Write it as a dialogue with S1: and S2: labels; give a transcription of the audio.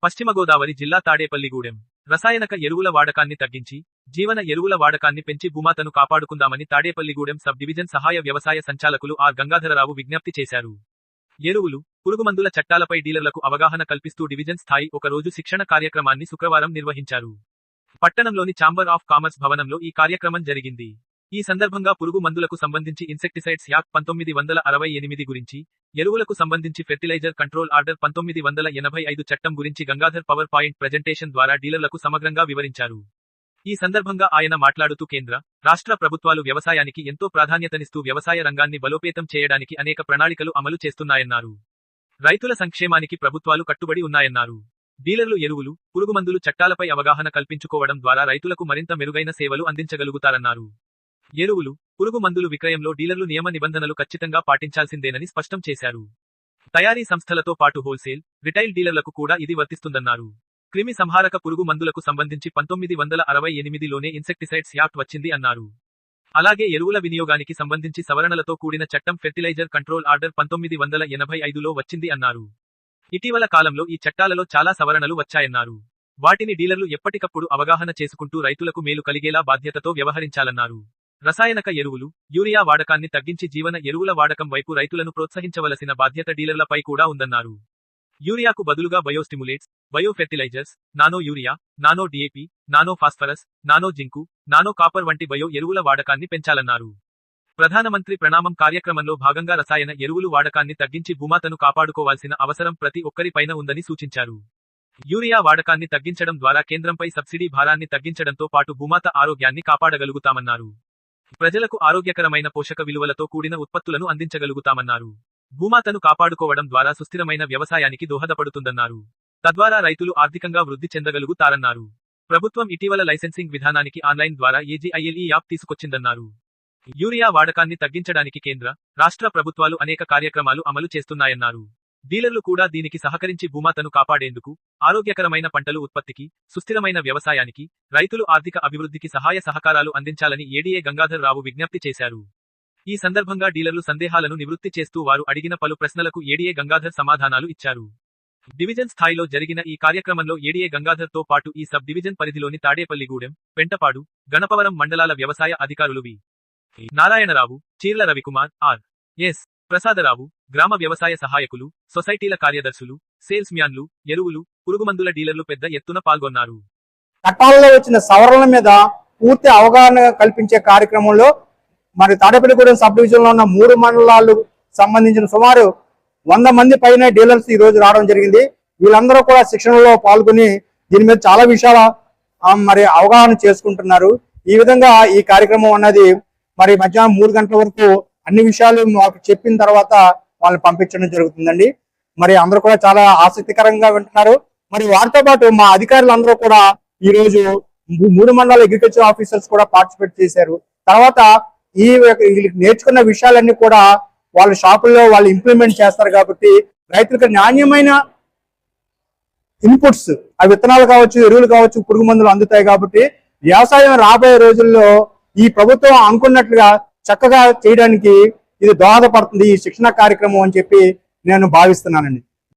S1: పశ్చిమ గోదావరి జిల్లా తాడేపల్లిగూడెం రసాయనక ఎరువుల వాడకాన్ని తగ్గించి జీవన ఎరువుల వాడకాన్ని పెంచి భూమాతను కాపాడుకుందామని తాడేపల్లిగూడెం సబ్ డివిజన్ సహాయ వ్యవసాయ సంచాలకులు ఆర్ గంగాధరరావు విజ్ఞప్తి చేశారు. ఎరువులు, పురుగుమందుల చట్టాలపై డీలర్లకు అవగాహన కల్పిస్తూ డివిజన్ స్థాయి ఒక రోజు శిక్షణ కార్యక్రమాన్ని శుక్రవారం నిర్వహించారు. పట్టణంలోని ఛాంబర్ ఆఫ్ కామర్స్ భవనంలో ఈ కార్యక్రమం జరిగింది. ఈ సందర్భంగా పురుగు మందులకు సంబంధించి ఇన్సెక్టిసైడ్స్ యాక్ట్ 1968 గురించి, ఎరువులకు సంబంధించి ఫెర్టిలైజర్ కంట్రోల్ ఆర్డర్ 1985 చట్టం గురించి గంగాధర్ పవర్ పాయింట్ ప్రెజెంటేషన్ ద్వారా డీలర్లకు సమగ్రంగా వివరించారు. ఈ సందర్భంగా ఆయన మాట్లాడుతూ కేంద్ర, రాష్ట్ర ప్రభుత్వాలు వ్యవసాయానికి ఎంతో ప్రాధాన్యతనిస్తూ వ్యవసాయ రంగాన్ని బలోపేతం చేయడానికి అనేక ప్రణాళికలు అమలు చేస్తున్నాయన్నారు. రైతుల సంక్షేమానికి ప్రభుత్వాలు కట్టుబడి ఉన్నాయన్నారు. డీలర్లు ఎరువులు, పురుగుమందులు చట్టాలపై అవగాహన కల్పించుకోవడం ద్వారా రైతులకు మరింత మెరుగైన సేవలు అందించగలుగుతారన్నారు. ఎరువులు, పురుగు మందులు విక్రయంలో డీలర్లు నియమ నిబంధనలు ఖచ్చితంగా పాటించాల్సిందేనని స్పష్టం చేశారు. తయారీ సంస్థలతో పాటు హోల్సేల్, రిటైల్ డీలర్లకు కూడా ఇది వర్తిస్తుందన్నారు. క్రిమి సంహారక పురుగు మందులకు సంబంధించి 1968లోనే ఇన్సెక్టిసైడ్స్ యాక్ట్ వచ్చింది అన్నారు. అలాగే ఎరువుల వినియోగానికి సంబంధించి సవరణలతో కూడిన చట్టం ఫెర్టిలైజర్ కంట్రోల్ ఆర్డర్ 1985లో వచ్చింది అన్నారు. ఇటీవల కాలంలో ఈ చట్టాలలో చాలా సవరణలు వచ్చాయన్నారు. వాటిని డీలర్లు ఎప్పటికప్పుడు అవగాహన చేసుకుంటూ రైతులకు మేలు కలిగేలా బాధ్యతతో వ్యవహరించాలన్నారు. రసాయనక ఎరువులు, యూరియా వాడకాన్ని తగ్గించి జీవన ఎరువుల వాడకం వైపు రైతులను ప్రోత్సహించవలసిన బాధ్యత డీలర్లపై కూడా ఉందన్నారు. యూరియాకు బదులుగా biostimulants, bio fertilizers, nano urea, nano DAP, nano phosphorus, nano zinc, nano copper వంటి బయో ఎరువుల వాడకాన్ని పెంచాలన్నారు. ప్రధానమంత్రి ప్రణామం కార్యక్రమంలో భాగంగా రసాయన ఎరువులు వాడకాన్ని తగ్గించి భూమాతను కాపాడుకోవాల్సిన అవసరం ప్రతి ఒక్కరి పైన ఉందని సూచించారు. యూరియా వాడకాన్ని తగ్గించడం ద్వారా కేంద్రంపై సబ్సిడీ భారాన్ని తగ్గించడంతో పాటు భూమాత ఆరోగ్యాన్ని కాపాడగలుగుతామన్నారు. ప్రజలకు ఆరోగ్యకరమైన పోషక విలువలతో కూడిన ఉత్పత్తులను అందించగలుగుతామన్నారు. భూమాతను కాపాడుకోవడం ద్వారా సుస్థిరమైన వ్యవసాయానికి దోహదపడుతుందన్నారు. తద్వారా రైతులు ఆర్థికంగా వృద్ధి చెందగలుగుతారన్నారు. ప్రభుత్వం ఇటీవల లైసెన్సింగ్ విధానానికి ఆన్లైన్ ద్వారా ఏజీఐఎల్ఈ యాప్ తీసుకొచ్చిందన్నారు. యూరియా వాడకాన్ని తగ్గించడానికి కేంద్ర, రాష్ట్ర ప్రభుత్వాలు అనేక కార్యక్రమాలు అమలు చేస్తున్నాయన్నారు. డీలర్లు కూడా దీనికి సహకరించి భూమాతను కాపాడేందుకు, ఆరోగ్యకరమైన పంటలు ఉత్పత్తికి, సుస్థిరమైన వ్యవసాయానికి, రైతులు ఆర్థిక అభివృద్ధికి సహాయ సహకారాలు అందించాలని ఏడీఏ గంగాధర్ రావు విజ్ఞప్తి చేశారు. ఈ సందర్భంగా డీలర్లు సందేహాలను నివృత్తి చేస్తూ వారు అడిగిన పలు ప్రశ్నలకు ఏడీఏ గంగాధర్ సమాధానాలు ఇచ్చారు. డివిజన్ స్థాయిలో జరిగిన ఈ కార్యక్రమంలో ఏడీఏ గంగాధర్ తో పాటు ఈ సబ్ డివిజన్ పరిధిలోని తాడేపల్లిగూడెం, పెంటపాడు, గణపవరం మండలాల వ్యవసాయ అధికారులు వి. నారాయణరావు, చీర్ల రవికుమార్, ఆర్. ఎస్. ప్రసాదరావు, గ్రామ వ్యవసాయ సహాయకులు, సొసైటీల కార్యదర్శులు, సేల్స్ మ్యాన్లు, ఎరువులు, పురుగుమందుల డీలర్లు పెద్ద ఎత్తున పాల్గొన్నారు.
S2: చట్టాలలో వచ్చిన సవరణల మీద పూర్తి అవగాహన కల్పించే కార్యక్రమంలో మరి తాడేపల్లిగూడెం సబ్ డివిజన్ లో ఉన్న 3 మండలాలు సంబంధించిన సుమారు 100 మంది పైన డీలర్స్ ఈ రోజు రావడం జరిగింది. వీళ్ళందరూ కూడా శిక్షణలో పాల్గొని దీని మీద చాలా విషయాల మరి అవగాహన చేసుకుంటున్నారు. ఈ విధంగా ఈ కార్యక్రమం అన్నది మరి మధ్యాహ్నం 3 గంటల వరకు అన్ని విషయాలు మాకు చెప్పిన తర్వాత వాళ్ళని పంపించడం జరుగుతుందండి. మరి అందరూ కూడా చాలా ఆసక్తికరంగా వింటున్నారు. మరి వారితో పాటు మా అధికారులందరూ కూడా ఈ రోజు 3 మండల అగ్రికల్చర్ ఆఫీసర్స్ కూడా పార్టిసిపేట్ చేశారు. తర్వాత ఈ నేర్చుకున్న విషయాలన్నీ కూడా వాళ్ళ షాపుల్లో వాళ్ళు ఇంప్లిమెంట్ చేస్తారు కాబట్టి రైతులకు నాణ్యమైన ఇన్పుట్స్, ఆ విత్తనాలు కావచ్చు, ఎరువులు కావచ్చు, పురుగు మందులు అందుతాయి. కాబట్టి వ్యవసాయం రాబోయే రోజుల్లో ఈ ప్రభుత్వం అనుకున్నట్లుగా చక్కగా చేయడానికి ఇది దోహదపడుతుంది ఈ శిక్షణ కార్యక్రమం అని చెప్పి నేను భావిస్తున్నానండి.